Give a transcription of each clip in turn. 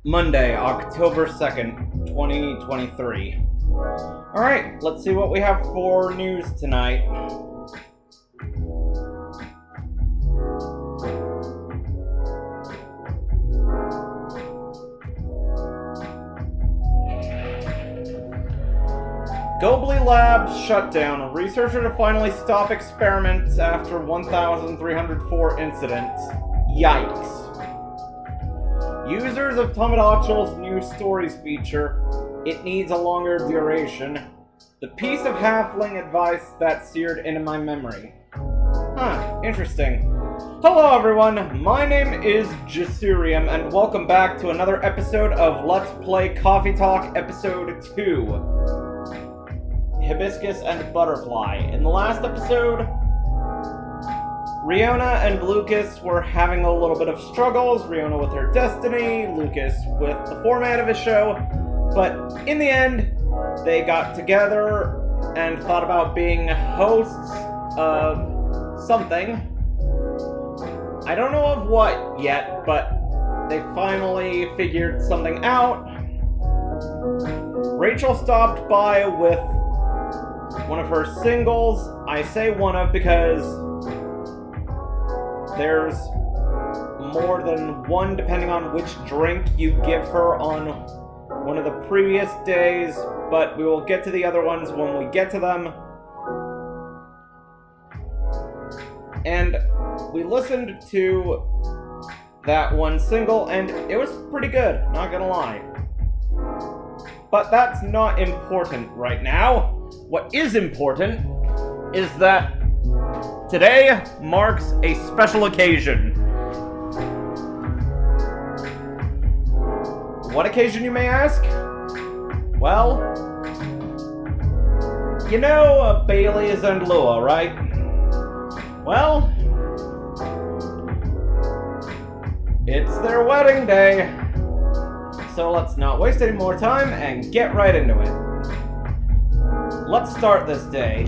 Monday, October 2nd, 2023. Alright, let's see what we have for news tonight. Gobley Labs shut down. A researcher to finally stop experiments after 1,304 incidents. Yikes. Users of Tomodachi's new stories feature, it needs a longer duration. The piece of halfling advice that seared into my memory. Interesting. Hello everyone, my name is Jasurium, and welcome back to another episode of Let's Play Coffee Talk Episode 2. Hibiscus and Butterfly. In the last episode, Riona and Lucas were having a little bit of struggles. Riona with her destiny, Lucas with the format of his show. But in the end, they got together and thought about being hosts of something. I don't know of what yet, but they finally figured something out. Rachel stopped by with one of her singles. I say one of because there's more than one depending on which drink you give her on one of the previous days, but we will get to the other ones when we get to them. And we listened to that one single, and it was pretty good, not gonna lie. But that's not important right now. What is important is that today marks a special occasion. What occasion, you may ask? Well, you know Baileys and Lua, right? Well, it's their wedding day. So let's not waste any more time and get right into it. Let's start this day.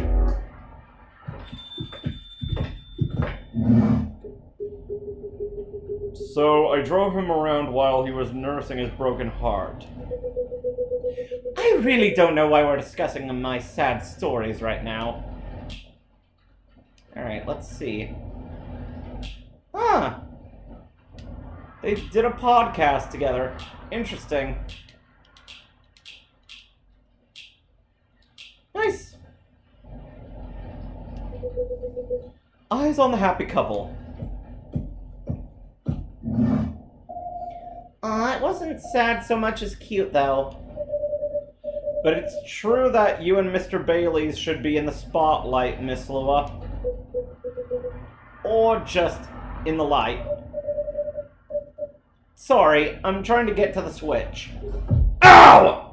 So, I drove him around while he was nursing his broken heart. I really don't know why we're discussing my sad stories right now. Alright, let's see. They did a podcast together. Interesting. Nice. Eyes on the happy couple. It wasn't sad so much as cute, though. But it's true that you and Mr. Baileys should be in the spotlight, Miss Lua. Or just in the light. Sorry, I'm trying to get to the switch. Ow!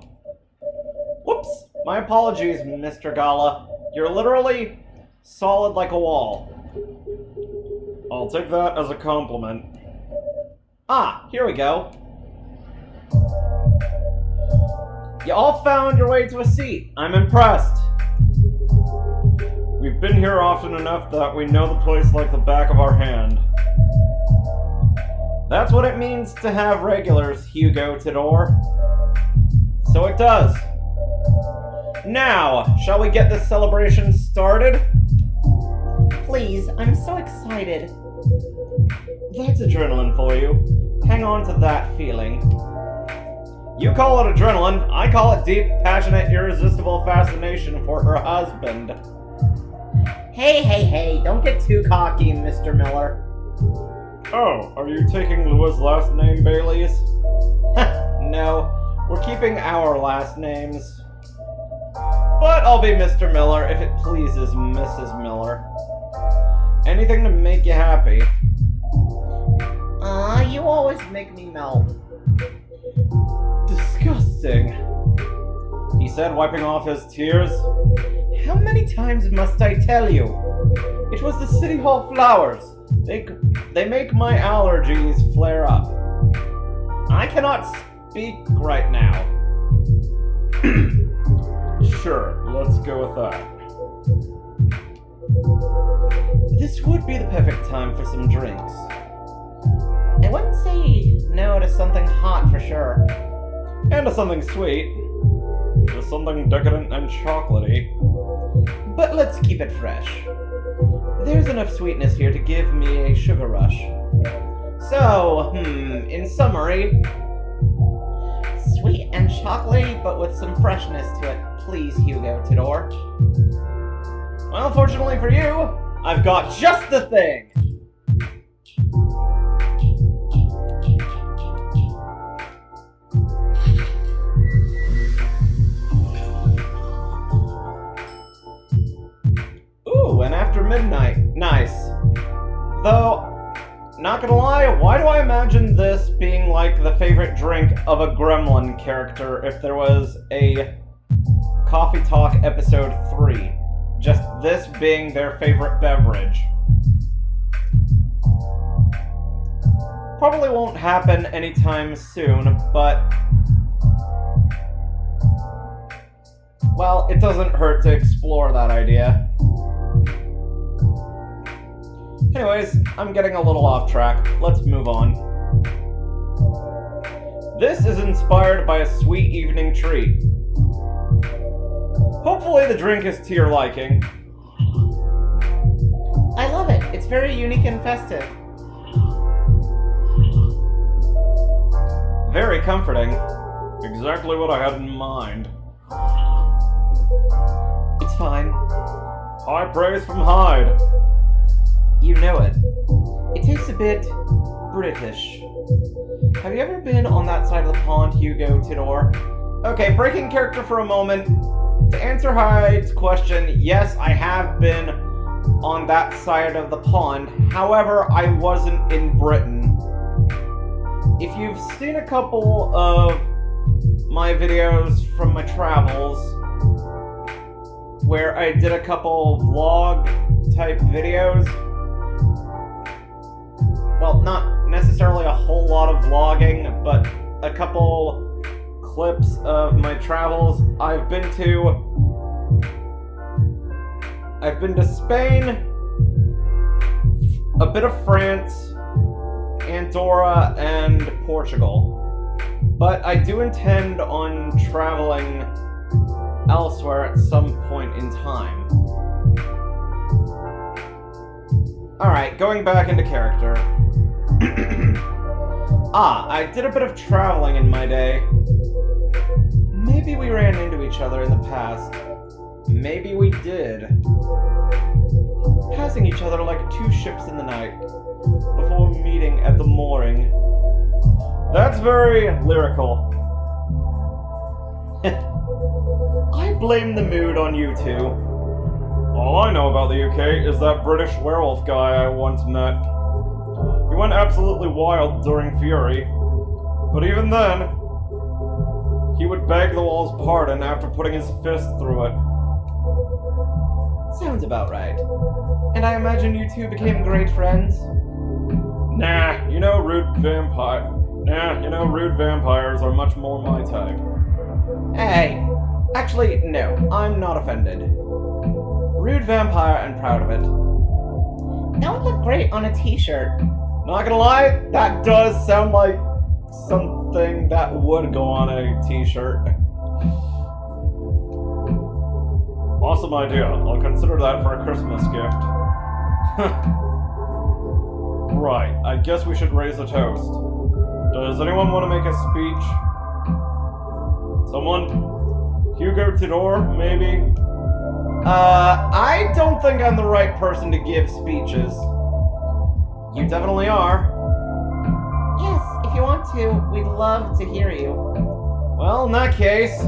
Whoops. My apologies, Mr. Gala. You're literally solid like a wall. I'll take that as a compliment. Here we go. You all found your way to a seat. I'm impressed. We've been here often enough that we know the place like the back of our hand. That's what it means to have regulars, Hugo Tidor. So it does. Now, shall we get this celebration started? Please, I'm so excited. That's adrenaline for you. Hang on to that feeling. You call it adrenaline, I call it deep, passionate, irresistible fascination for her husband. Hey, don't get too cocky, Mr. Miller. Oh, are you taking Lua's last name, Baileys? No, we're keeping our last names. But I'll be Mr. Miller if it pleases Mrs. Miller. Anything to make you happy. You always make me melt. Disgusting, he said, wiping off his tears. How many times must I tell you? It was the City Hall flowers. They make my allergies flare up. I cannot speak right now. Sure, let's go with that. This would be the perfect time for some drinks. I wouldn't say no to something hot for sure. And to something sweet. To something decadent and chocolatey. But let's keep it fresh. There's enough sweetness here to give me a sugar rush. So, in summary, sweet and chocolatey, but with some freshness to it, please, Hugo Tidor. Well, fortunately for you, I've got just the thing! Ooh, and after midnight. Nice. Though, not gonna lie, why do I imagine this being like the favorite drink of a Gremlin character if there was a Coffee Talk episode 3? Just this being their favorite beverage. Probably won't happen anytime soon, but... well, it doesn't hurt to explore that idea. Anyways, I'm getting a little off track. Let's move on. This is inspired by a sweet evening treat. Hopefully the drink is to your liking. I love it. It's very unique and festive. Very comforting. Exactly what I had in mind. It's fine. High praise from Hyde. You know it. It tastes a bit British. Have you ever been on that side of the pond, Hugo Tidor? Okay, breaking character for a moment. To answer Hyde's question, yes, I have been on that side of the pond. However, I wasn't in Britain. If you've seen a couple of my videos from my travels, where I did a couple vlog-type videos, well, not necessarily a whole lot of vlogging, but a couple clips of my travels. I've been to Spain, a bit of France, Andorra, and Portugal. But I do intend on traveling elsewhere at some point in time. Alright, going back into character. I did a bit of traveling in my day. Maybe we ran into each other in the past. Maybe we did. Passing each other like two ships in the night, before meeting at the mooring. That's very lyrical. I blame the mood on you two. All I know about the UK is that British werewolf guy I once met. He went absolutely wild during Fury, but even then, he would beg the wall's pardon after putting his fist through it. Sounds about right. And I imagine you two became great friends? Nah, rude vampires are much more my type. Hey, actually, no, I'm not offended. Rude vampire and proud of it. That would look great on a t-shirt. Not gonna lie, that does sound like something that would go on a t-shirt. Awesome idea. I'll consider that for a Christmas gift. Right, I guess we should raise a toast. Does anyone want to make a speech? Someone? Hugo Tidor, maybe? I don't think I'm the right person to give speeches. You definitely are. Yes, if you want to, we'd love to hear you. Well, in that case,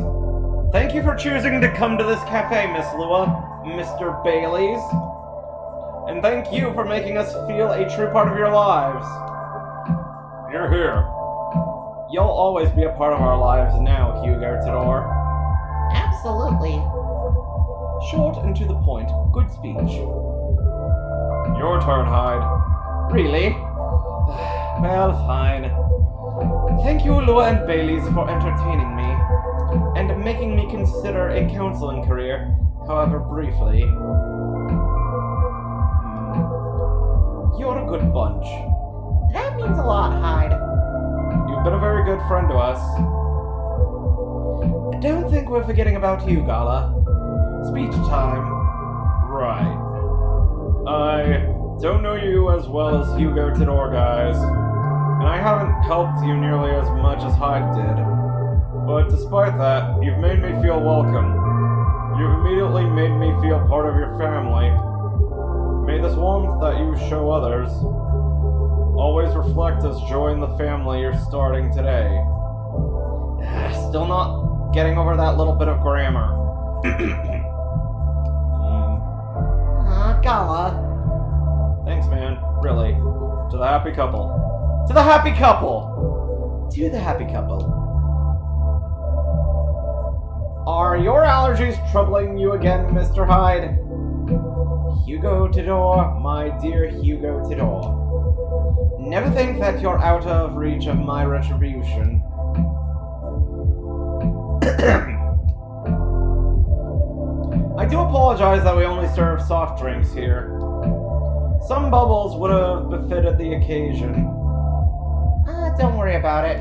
thank you for choosing to come to this cafe, Miss Lua, Mr. Baileys. And thank you for making us feel a true part of your lives. You're here. You'll always be a part of our lives now, Hugo Tidor. Absolutely. Short and to the point. Good speech. Your turn, Hyde. Really? Well, fine. Thank you, Lua and Baileys, for entertaining me, and making me consider a counseling career, however briefly. You're a good bunch. That means a lot, Hyde. You've been a very good friend to us. don't think we're forgetting about you, Gala. Speech time. Right. I don't know you as well as Hugo Tidor, guys, and I haven't helped you nearly as much as Hyde did. But despite that, you've made me feel welcome. You've immediately made me feel part of your family. May this warmth that you show others always reflect as joy in the family you're starting today. Still not getting over that little bit of grammar. Gala. Thanks, man. Really. To the happy couple. To the happy couple! To the happy couple. Are your allergies troubling you again, Mr. Hyde? Hugo Tidor, my dear Hugo Tidor. Never think that you're out of reach of my retribution. I do apologize that we only serve soft drinks here. Some bubbles would have befitted the occasion. Don't worry about it.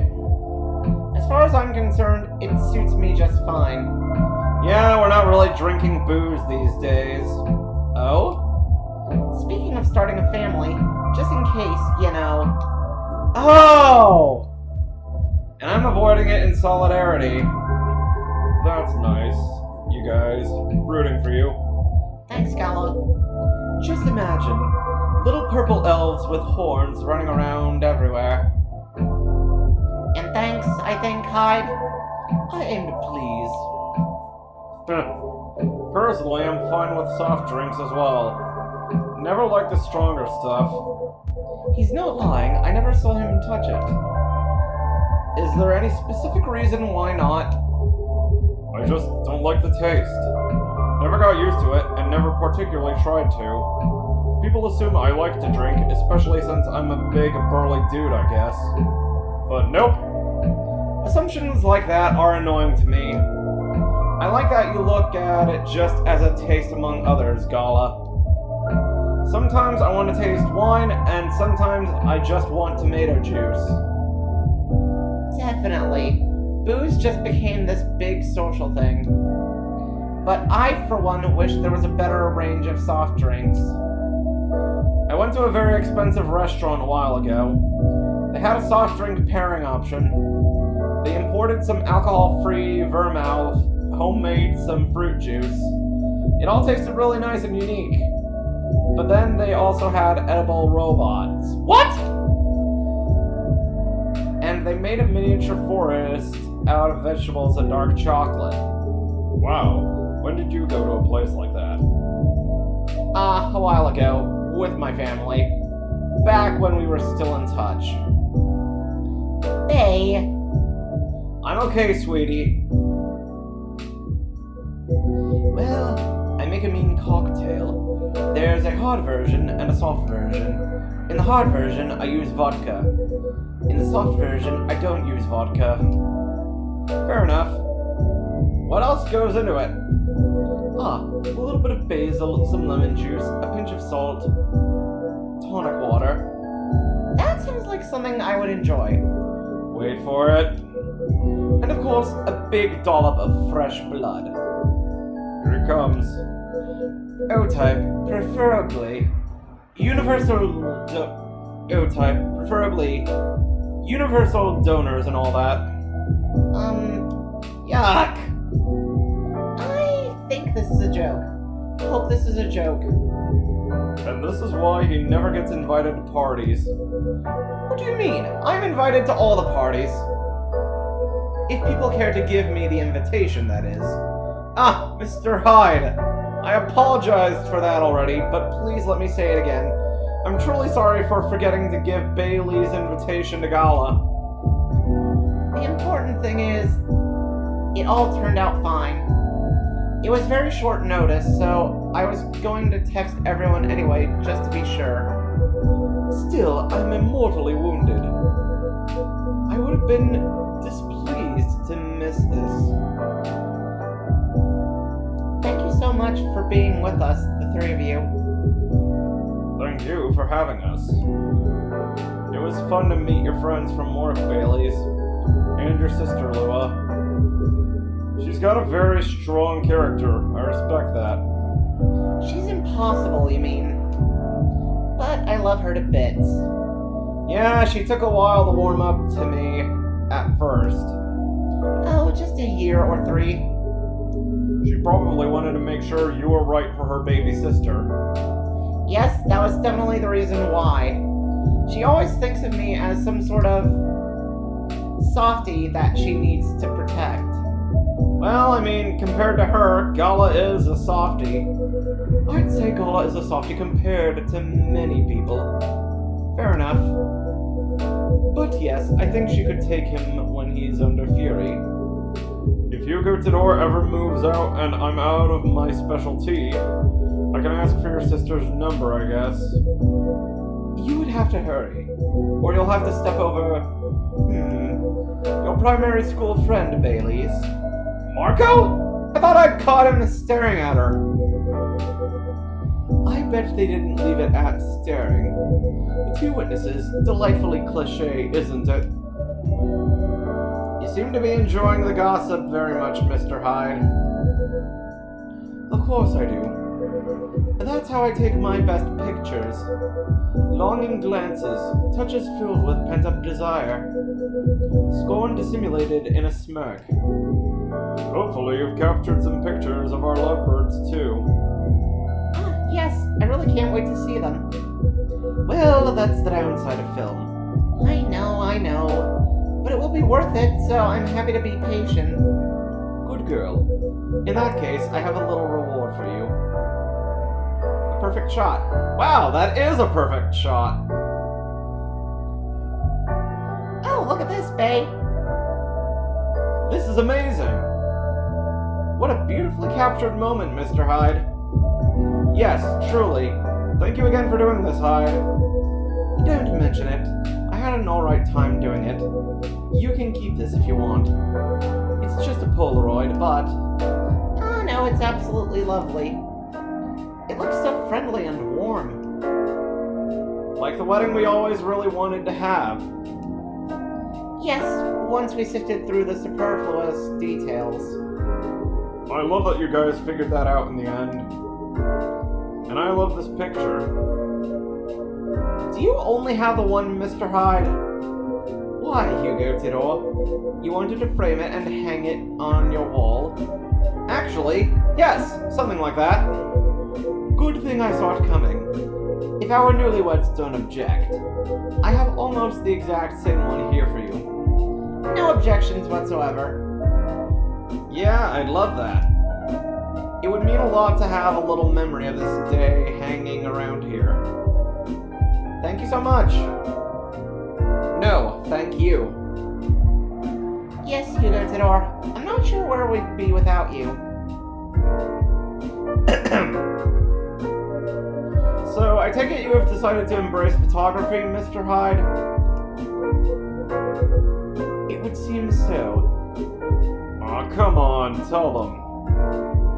As far as I'm concerned, it suits me just fine. Yeah, we're not really drinking booze these days. Oh? Speaking of starting a family, just in case, you know. Oh! And I'm avoiding it in solidarity. That's nice, you guys. Rooting for you. Thanks, Gala. Just imagine little purple elves with horns running around everywhere. And thanks, I think, Hyde. I aim to please. Personally, I'm fine with soft drinks as well. Never liked the stronger stuff. He's not lying. I never saw him touch it. Is there any specific reason why not? I just don't like the taste. Never got used to it, and never particularly tried to. People assume I like to drink, especially since I'm a big, burly dude, I guess. But nope. Assumptions like that are annoying to me. I like that you look at it just as a taste among others, Gala. Sometimes I want to taste wine, and sometimes I just want tomato juice. Definitely. Booze just became this big social thing. But I, for one, wish there was a better range of soft drinks. I went to a very expensive restaurant a while ago. They had a soft drink pairing option. They imported some alcohol-free vermouth, homemade some fruit juice. It all tasted really nice and unique. But then they also had edible robots. What? And they made a miniature forest out of vegetables and dark chocolate. Wow. When did you go to a place like that? A while ago, with my family. Back when we were still in touch. Hey. I'm okay, sweetie. Well, I make a mean cocktail. There's a hard version and a soft version. In the hard version, I use vodka. In the soft version, I don't use vodka. Fair enough. What else goes into it? A little bit of basil, some lemon juice, a pinch of salt, tonic water. That sounds like something I would enjoy. Wait for it. And of course, a big dollop of fresh blood. Here it comes. O-type, preferably. O-type, preferably. Universal donors and all that. Yuck. I think this is a joke. Hope this is a joke. And this is why he never gets invited to parties. What do you mean? I'm invited to all the parties. If people care to give me the invitation, that is. Ah, Mr. Hyde. I apologized for that already, but please let me say it again. I'm truly sorry for forgetting to give Bailey's invitation to Gala. The important thing is, it all turned out fine. It was very short notice, so I was going to text everyone anyway, just to be sure. Still, I'm immortally wounded. I would have been displeased to miss this. Thank you so much for being with us, the three of you. Thank you for having us. It was fun to meet your friends from work, Baileys, and your sister, Lua. She's got a very strong character. I respect that. She's impossible, you mean? But I love her to bits. Yeah, she took a while to warm up to me at first. Oh, just a year or 3. She probably wanted to make sure you were right for her baby sister. Yes, that was definitely the reason why. She always thinks of me as some sort of softie that she needs to protect. Well, I mean, compared to her, Gala is a softie. I'd say Gala is a softie compared to many people. Fair enough. But yes, I think she could take him when he's under fury. If Hugo Tador ever moves out and I'm out of my specialty, I can ask for your sister's number, I guess. You would have to hurry, or you'll have to step over, your primary school friend, Baileys. Marco? I thought I caught him staring at her. I bet they didn't leave it at staring. The 2 witnesses, delightfully cliché, isn't it? You seem to be enjoying the gossip very much, Mr. Hyde. Of course I do. That's how I take my best pictures. Longing glances, touches filled with pent-up desire. Scorn dissimulated in a smirk. Hopefully you've captured some pictures of our lovebirds, too. Yes, I really can't wait to see them. Well, that's the downside of film. I know. But it will be worth it, so I'm happy to be patient. Good girl. In that case, I have a little reward for you. A perfect shot. Wow, that is a perfect shot. Oh, look at this, babe. This is amazing. What a beautifully captured moment, Mr. Hyde. Yes, truly. Thank you again for doing this, Hyde. Don't mention it. I had an alright time doing it. You can keep this if you want. It's just a Polaroid, but... Oh no, it's absolutely lovely. It looks so friendly and warm. Like the wedding we always really wanted to have. Yes, once we sifted through the superfluous details. I love that you guys figured that out in the end. And I love this picture. Do you only have the one, Mr. Hyde? Why, Hugo Tador? You wanted to frame it and hang it on your wall? Actually, yes, something like that. Good thing I saw it coming. If our newlyweds don't object, I have almost the exact same one here for you. No objections whatsoever. Yeah, I'd love that. It would mean a lot to have a little memory of this day hanging around here. Thank you so much. No, thank you. Yes, Hugo Tador. I'm not sure where we'd be without you. So, I take it you have decided to embrace photography, Mr. Hyde? It would seem so. Aw, come on, tell them.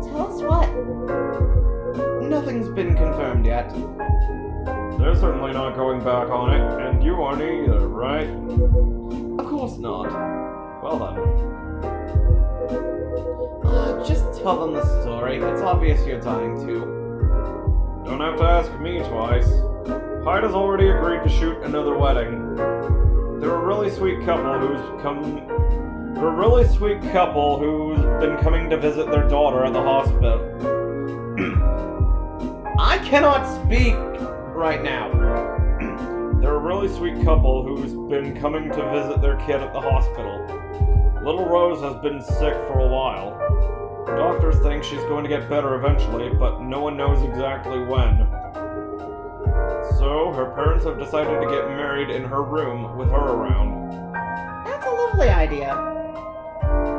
Tell us what? Nothing's been confirmed yet. They're certainly not going back on it, and you aren't either, right? Of course not. Well then. Just tell them the story. It's obvious you're dying to. Don't have to ask me twice. Hyde has already agreed to shoot another wedding. They're a really sweet couple who's been coming to visit their daughter at the hospital. I cannot speak right now. They're a really sweet couple who's been coming to visit their kid at the hospital. Little Rose has been sick for a while. Doctors think she's going to get better eventually, but no one knows exactly when. So, her parents have decided to get married in her room with her around. That's a lovely idea.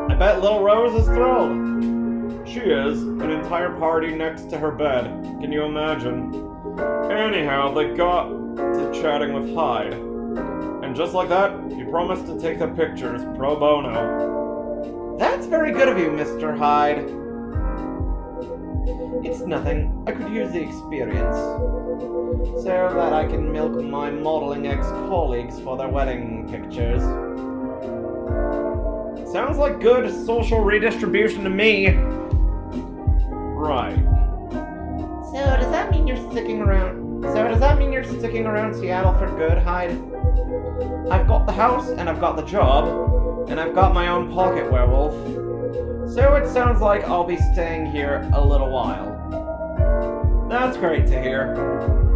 I bet Little Rose is thrilled. She is. An entire party next to her bed. Can you imagine? Anyhow, they got to chatting with Hyde. And just like that, he promised to take the pictures pro bono. That's very good of you, Mr. Hyde. It's nothing. I could use the experience. So that I can milk my modeling ex-colleagues for their wedding pictures. Sounds like good social redistribution to me. Right. So does that mean you're sticking around Seattle for good, Hyde? I've got the house, and I've got the job, and I've got my own pocket werewolf. So it sounds like I'll be staying here a little while. That's great to hear.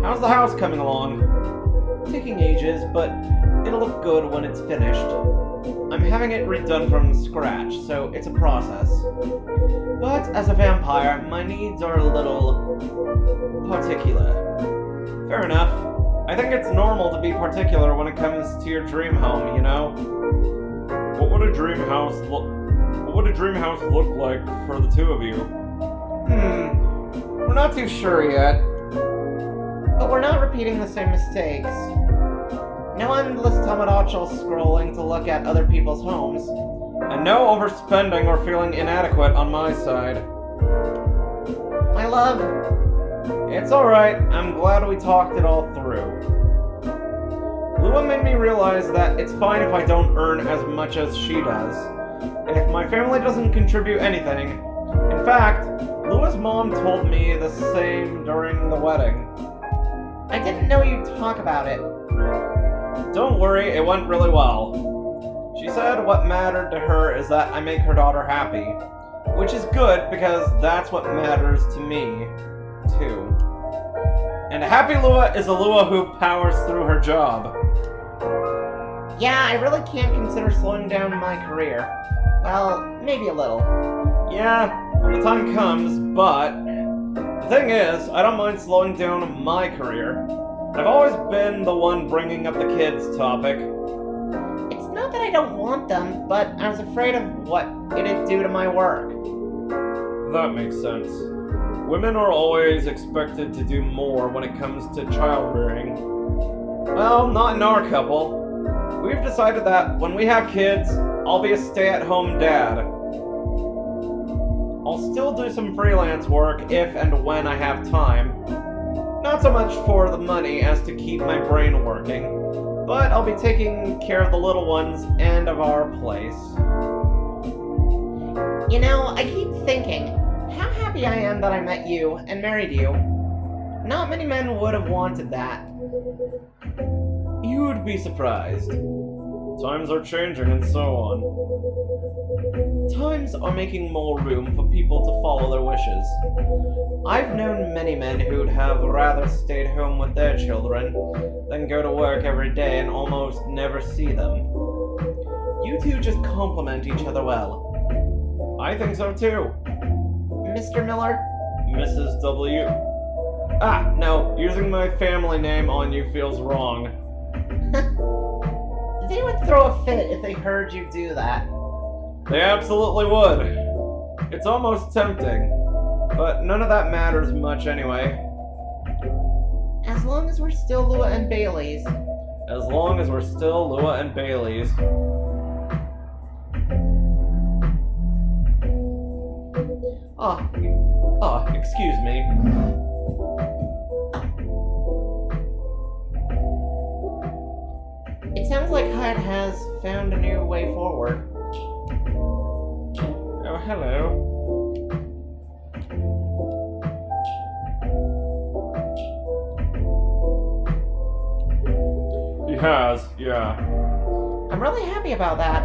How's the house coming along? Taking ages, but it'll look good when it's finished. I'm having it redone from scratch, so it's a process. But as a vampire, my needs are a little particular. Fair enough. I think it's normal to be particular when it comes to your dream home, you know? What would a dream house look like for the two of you? We're not too sure yet. But we're not repeating the same mistakes. No endless Tamagotchi scrolling to look at other people's homes. And no overspending or feeling inadequate on my side. My love. It's alright, I'm glad we talked it all through. Lua made me realize that it's fine if I don't earn as much as she does. And if my family doesn't contribute anything. In fact, Lua's mom told me the same during the wedding. I didn't know you'd talk about it. Don't worry, it went really well. She said what mattered to her is that I make her daughter happy. Which is good, because that's what matters to me, too. And a happy Lua is a Lua who powers through her job. Yeah, I really can't consider slowing down my career. Well, maybe a little. Yeah, when the time comes, but... The thing is, I don't mind slowing down my career. I've always been the one bringing up the kids topic. It's not that I don't want them, but I was afraid of what it'd do to my work. That makes sense. Women are always expected to do more when it comes to child rearing. Well, not in our couple. We've decided that when we have kids, I'll be a stay-at-home dad. I'll still do some freelance work if and when I have time. Not so much for the money as to keep my brain working, but I'll be taking care of the little ones and of our place. You know, I keep thinking how happy I am that I met you and married you. Not many men would have wanted that. You'd be surprised. Times are changing and so on. Times are making more room for people to follow their wishes. I've known many men who'd have rather stayed home with their children than go to work every day and almost never see them. You two just complement each other well. I think so too. Mr. Miller? Mrs. W. Ah, no, using my family name on you feels wrong. They would throw a fit if they heard you do that. They absolutely would. It's almost tempting, but none of that matters much anyway. As long as we're still Lua and Baileys. As long as we're still Lua and Baileys. Excuse me. It sounds like Hyde has found a new way forward. Oh, hello. He has, yeah. I'm really happy about that.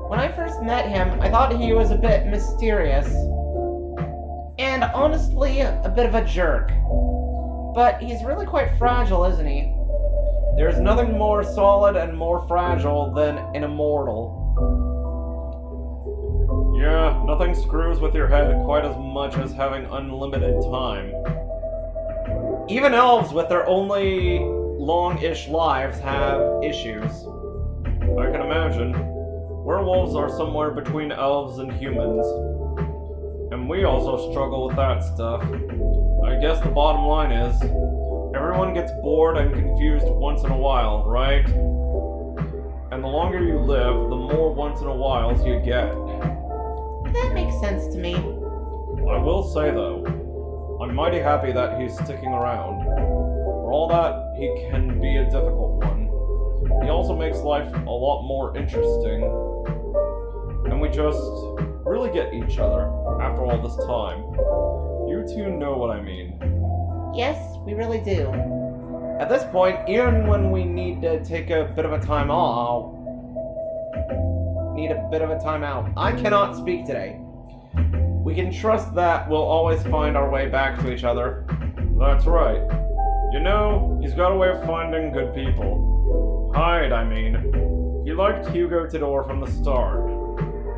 When I first met him, I thought he was a bit mysterious. And honestly, a bit of a jerk. But he's really quite fragile, isn't he? There's nothing more solid and more fragile than an immortal. Yeah, nothing screws with your head quite as much as having unlimited time. Even elves with their only long-ish lives have issues. I can imagine. Werewolves are somewhere between elves and humans. And we also struggle with that stuff. I guess the bottom line is, everyone gets bored and confused once in a while, right? And the longer you live, the more once in a whiles you get. That makes sense to me. I will say though, I'm mighty happy that he's sticking around. For all that, he can be a difficult one. He also makes life a lot more interesting. And just really get each other after all this time. You two know what I mean. Yes, we really do. At this point, even when we need to take a bit of a time out, I cannot speak today. We can trust that we'll always find our way back to each other. That's right. You know, he's got a way of finding good people. Hyde, I mean. He liked Hugo Tador from the start.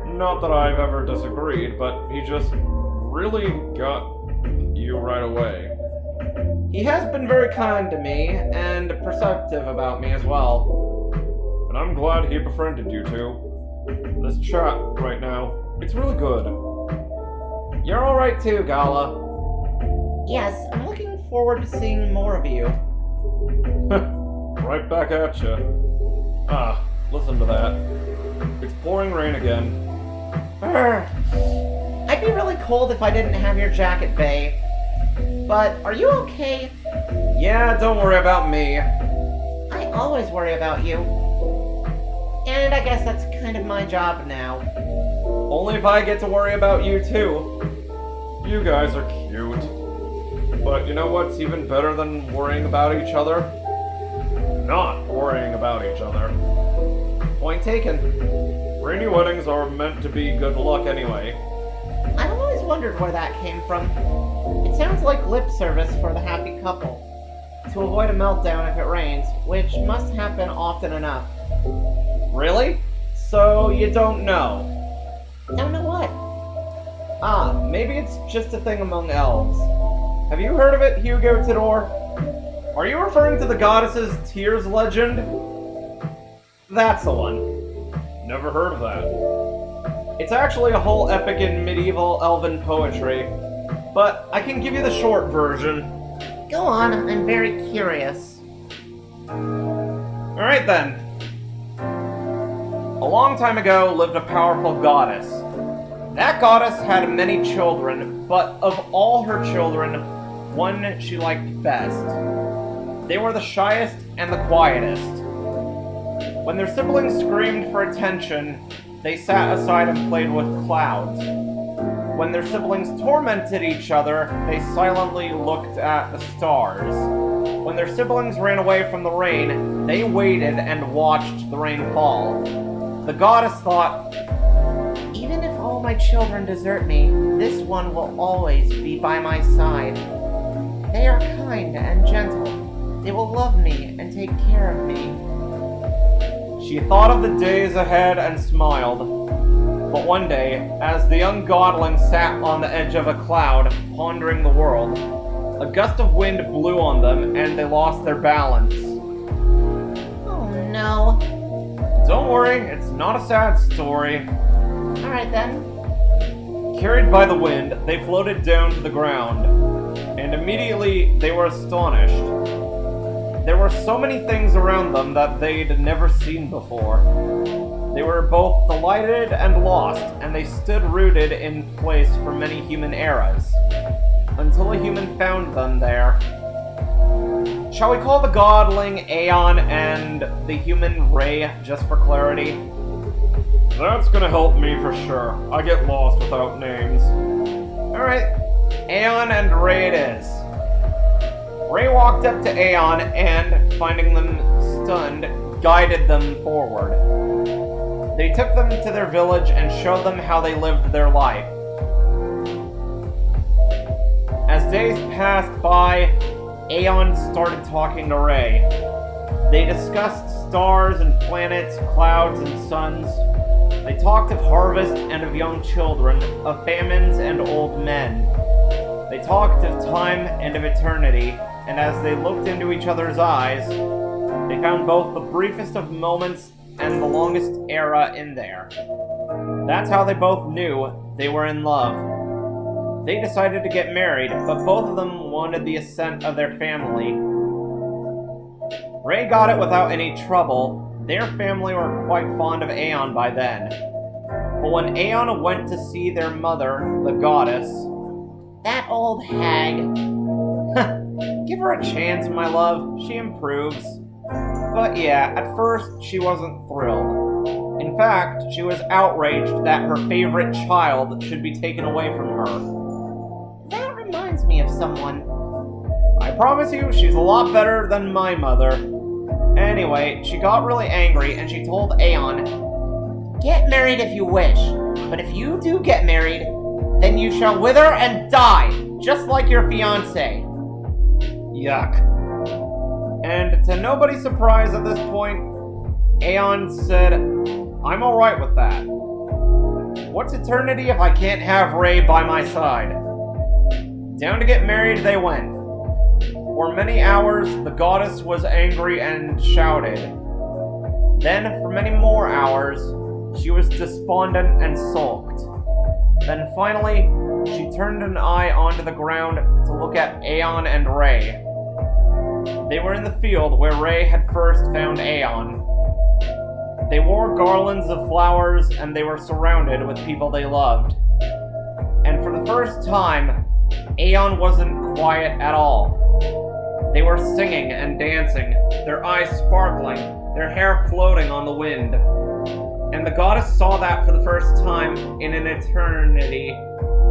Not that I've ever disagreed, but he just really got you right away. He has been very kind to me, and perceptive about me as well. And I'm glad he befriended you two. This chat right now, it's really good. You're alright too, Gala. Yes, I'm looking forward to seeing more of you. Right back at ya. Ah, listen to that. It's pouring rain again. I'd be really cold if I didn't have your jacket, Bay. But are you okay? Yeah, don't worry about me. I always worry about you. And I guess that's kind of my job now. Only if I get to worry about you too. You guys are cute. But you know what's even better than worrying about each other? Not worrying about each other. Point taken. Rainy weddings are meant to be good luck anyway. I've always wondered where that came from. It sounds like lip service for the happy couple. To avoid a meltdown if it rains, which must happen often enough. Really? So you don't know? Don't know what? Ah, maybe it's just a thing among elves. Have you heard of it, Hugo Tador? Are you referring to the goddess's tears legend? That's the one. Never heard of that. It's actually a whole epic in medieval elven poetry, but I can give you the short version. Go on, I'm very curious. Alright then. A long time ago lived a powerful goddess. That goddess had many children, but of all her children, one she liked best. They were the shyest and the quietest. When their siblings screamed for attention, they sat aside and played with clouds. When their siblings tormented each other, they silently looked at the stars. When their siblings ran away from the rain, they waited and watched the rain fall. The goddess thought, even if all my children desert me, this one will always be by my side. They are kind and gentle. They will love me and take care of me. She thought of the days ahead and smiled. But one day, as the young godling sat on the edge of a cloud, pondering the world, a gust of wind blew on them and they lost their balance. Oh no. Don't worry, it's not a sad story. Alright then. Carried by the wind, they floated down to the ground, and immediately they were astonished. There were so many things around them that they'd never seen before. They were both delighted and lost, and they stood rooted in place for many human eras, until a human found them there. Shall we call the godling Aeon and the human Ray, just for clarity? That's gonna help me for sure. I get lost without names. Alright, Aeon and Ray it is. Ray walked up to Aeon and, finding them stunned, guided them forward. They took them to their village and showed them how they lived their life. As days passed by, Aeon started talking to Ray. They discussed stars and planets, clouds and suns. They talked of harvest and of young children, of famines and old men. They talked of time and of eternity, and as they looked into each other's eyes, they found both the briefest of moments and the longest era in there. That's how they both knew they were in love. They decided to get married, but both of them wanted the assent of their family. Ray got it without any trouble. Their family were quite fond of Aeon by then. But when Aeon went to see their mother, the goddess... That old hag. Give her a chance, my love. She improves. But yeah, at first, she wasn't thrilled. In fact, she was outraged that her favorite child should be taken away from her. That reminds me of someone. I promise you, she's a lot better than my mother. Anyway, she got really angry and she told Aeon, Get married if you wish, but if you do get married, then you shall wither and die, just like your fiancé. Yuck. And to nobody's surprise at this point, Aeon said, I'm alright with that. What's eternity if I can't have Ray by my side? Down to get married they went. For many hours, the goddess was angry and shouted. Then, for many more hours, she was despondent and sulked. Then finally, she turned an eye onto the ground to look at Aeon and Ray. They were in the field where Ray had first found Aeon. They wore garlands of flowers and they were surrounded with people they loved. And for the first time, Aeon wasn't quiet at all. They were singing and dancing, their eyes sparkling, their hair floating on the wind. And the goddess saw that for the first time in an eternity,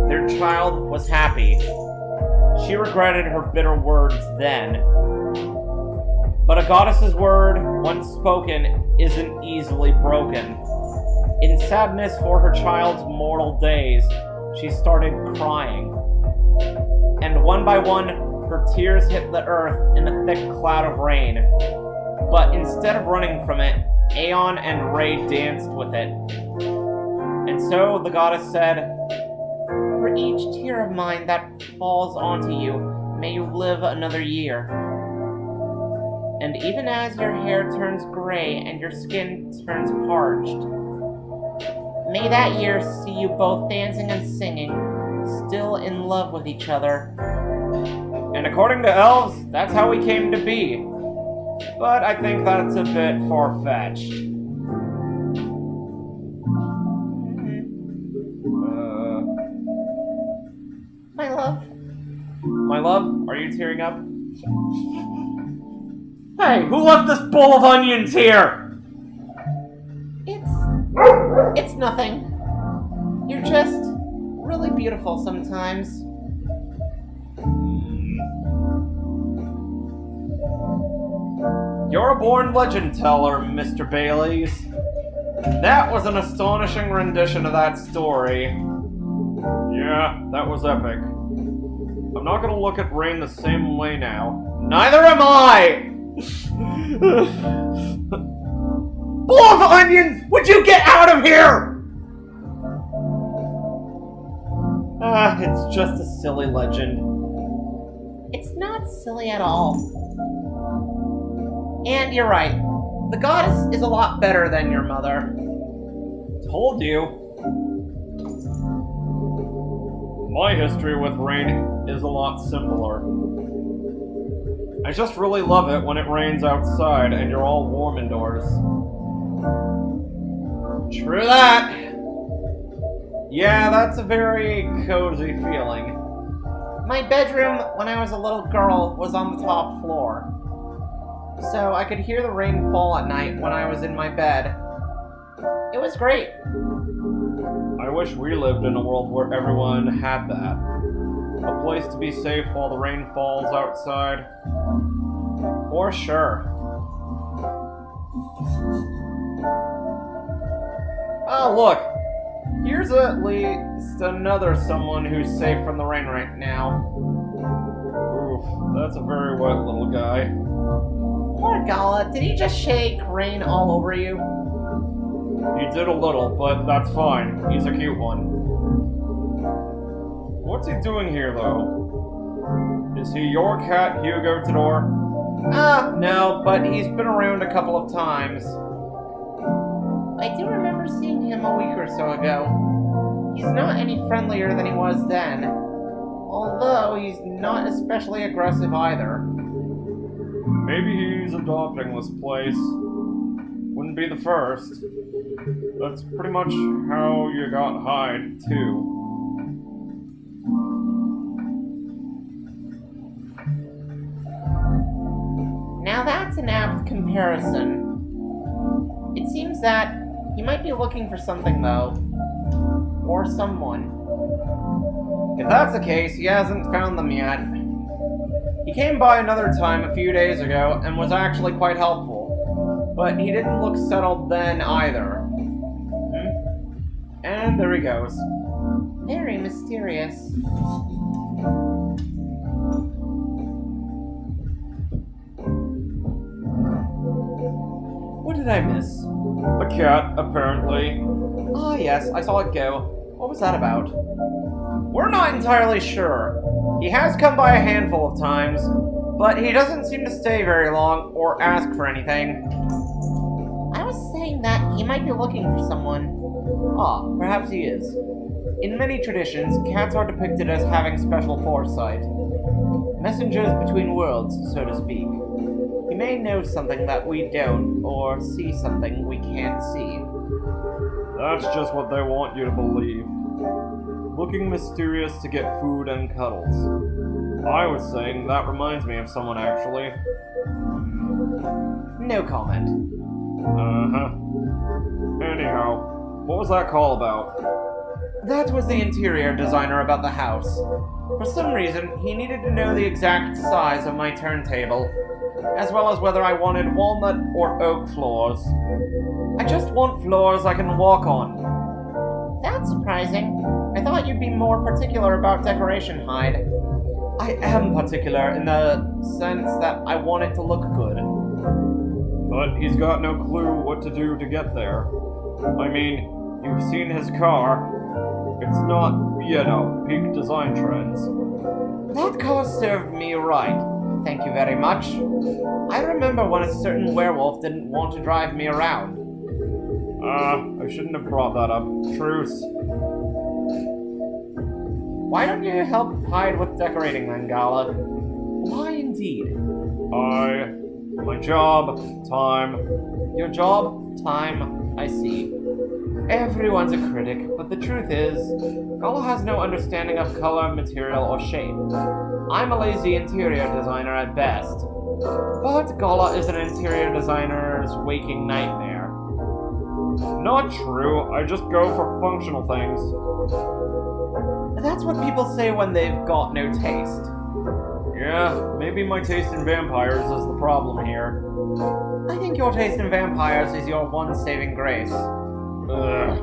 their child was happy. She regretted her bitter words then. But a goddess's word, once spoken, isn't easily broken. In sadness for her child's mortal days, she started crying. And one by one, her tears hit the earth in a thick cloud of rain. But instead of running from it, Aeon and Ray danced with it. And so the goddess said, For each tear of mine that falls onto you, may you live another year. And even as your hair turns gray and your skin turns parched, may that year see you both dancing and singing, still in love with each other. And according to elves, that's how we came to be. But I think that's a bit far-fetched. My love. My love, are you tearing up? Hey, who left this bowl of onions here? It's nothing. You're just really beautiful sometimes. You're a born legend teller, Mr. Baileys. That was an astonishing rendition of that story. Yeah, that was epic. I'm not gonna look at Rain the same way now. Neither am I! Bowl of onions! Would you get out of here? It's just a silly legend. It's not silly at all. And you're right. The goddess is a lot better than your mother. Told you. My history with rain is a lot simpler. I just really love it when it rains outside and you're all warm indoors. True that. Yeah, that's a very cozy feeling. My bedroom, when I was a little girl, was on the top floor. So I could hear the rain fall at night when I was in my bed. It was great. I wish we lived in a world where everyone had that. A place to be safe while the rain falls outside. For sure. Oh, look! Here's at least another someone who's safe from the rain right now. Oof, that's a very wet little guy. Poor Gala, did he just shake rain all over you? He did a little, but that's fine. He's a cute one. What's he doing here, though? Is he your cat, Hugo Tador? No, but he's been around a couple of times. I do remember seeing him a week or so ago. He's not any friendlier than he was then. Although he's not especially aggressive either. Maybe he's adopting this place. Wouldn't be the first. That's pretty much how you got Hyde, too. Now that's an apt comparison. It seems that He might be looking for something, though. Or someone. If that's the case, he hasn't found them yet. He came by another time a few days ago and was actually quite helpful. But he didn't look settled then either. And there he goes. Very mysterious. What did I miss? A cat, apparently. Ah, yes, I saw it go. What was that about? We're not entirely sure. He has come by a handful of times, but he doesn't seem to stay very long or ask for anything. I was saying that he might be looking for someone. Ah, perhaps he is. In many traditions, cats are depicted as having special foresight. Messengers between worlds, so to speak. He may know something that we don't, or see something we can't see. That's just what they want you to believe. Looking mysterious to get food and cuddles. I was saying that reminds me of someone, actually. No comment. Anyhow, what was that call about? That was the interior designer about the house. For some reason, he needed to know the exact size of my turntable, as well as whether I wanted walnut or oak floors. I just want floors I can walk on. That's surprising. I thought you'd be more particular about decoration, Hyde. I am particular in the sense that I want it to look good. But he's got no clue what to do to get there. I mean, you've seen his car. It's not, peak design trends. That car served me right. Thank you very much. I remember when a certain werewolf didn't want to drive me around. I shouldn't have brought that up. Truce. Why don't you help Hyde with decorating then, Gala? Why indeed? My job, time. Your job, time, I see. Everyone's a critic, but the truth is, Gala has no understanding of color, material, or shape. I'm a lazy interior designer at best. But Gala is an interior designer's waking nightmare. Not true, I just go for functional things. That's what people say when they've got no taste. Yeah, maybe my taste in vampires is the problem here. I think your taste in vampires is your one saving grace. Ugh.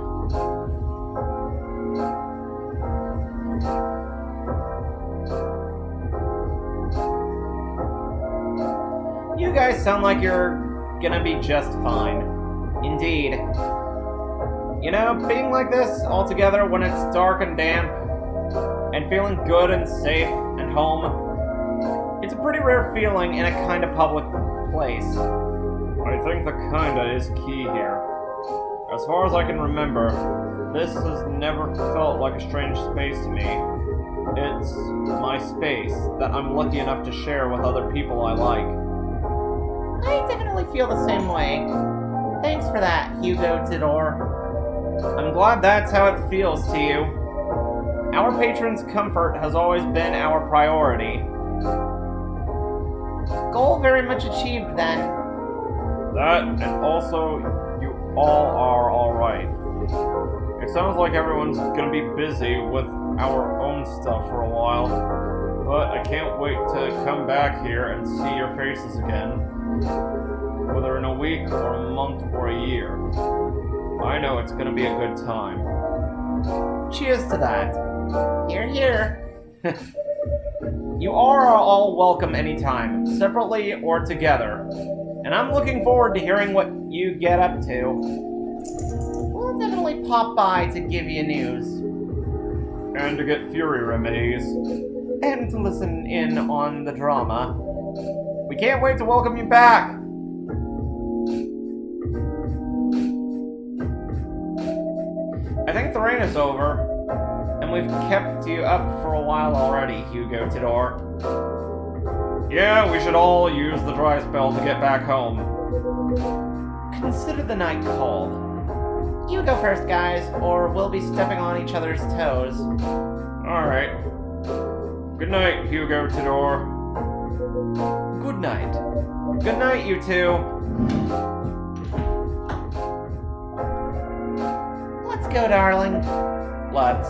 You guys sound like you're gonna be just fine. Indeed. You know, being like this all together when it's dark and damp, and feeling good and safe and home, it's a pretty rare feeling in a kind of public place. I think the kinda is key here. As far as I can remember, this has never felt like a strange space to me. It's my space that I'm lucky enough to share with other people I like. I definitely feel the same way. Thanks for that, Hugo Tidor. I'm glad that's how it feels to you. Our patrons' comfort has always been our priority. Goal very much achieved then. That, and also, you all are alright. It sounds like everyone's gonna be busy with our own stuff for a while, but I can't wait to come back here and see your faces again. Whether in a week or a month or a year. I know it's gonna be a good time. Cheers to that. Here, here. You are all welcome anytime, separately or together. And I'm looking forward to hearing what you get up to. We'll definitely pop by to give you news. And to get fury remedies. And to listen in on the drama. We can't wait to welcome you back! I think the rain is over, and we've kept you up for a while already, Hugo Tidor. Yeah, we should all use the dry spell to get back home. Consider the night called. You go first, guys, or we'll be stepping on each other's toes. Alright. Good night, Hugo Tidor. Good night. Good night, you two. go, darling. Let's.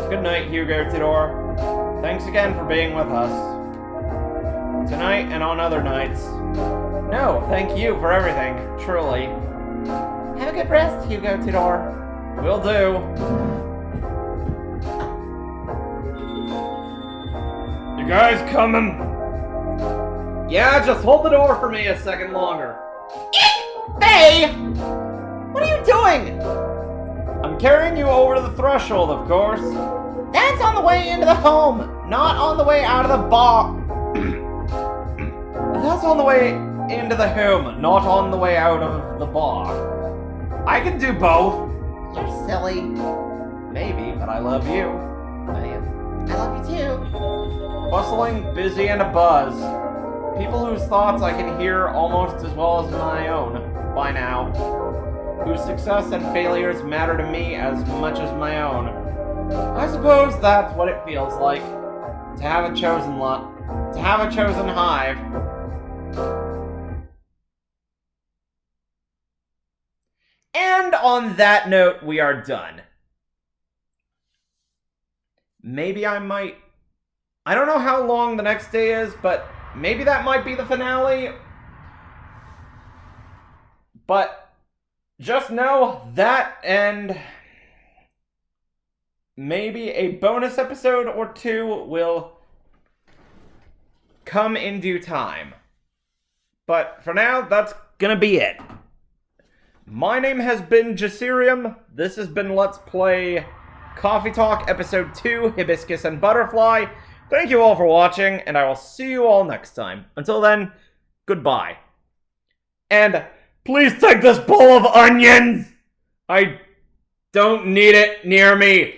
Good night, Hugo Tudor. Thanks again for being with us. Tonight and on other nights. No, thank you for everything, truly. Have a good rest, Hugo Tudor. Will do. You guys coming? Yeah, just hold the door for me a second longer. Hey! What are you doing? I'm carrying you over to the threshold, of course. That's on the way into the home, not on the way out of the bar. That's on the way into the home, not on the way out of the bar. I can do both. You're silly. Maybe, but I love you. I love you too. Bustling, busy, and abuzz. People whose thoughts I can hear almost as well as my own, by now. Whose success and failures matter to me as much as my own. I suppose that's what it feels like. To have a chosen lot. To have a chosen hive. And on that note, we are done. Maybe I might... I don't know how long the next day is, but maybe that might be the finale. But just know that and maybe a bonus episode or two will come in due time. But for now, that's gonna be it. My name has been Jasirium. This has been Let's Play Coffee Talk Episode 2, Hibiscus and Butterfly. Thank you all for watching, and I will see you all next time. Until then, goodbye. And please take this bowl of onions! I don't need it near me.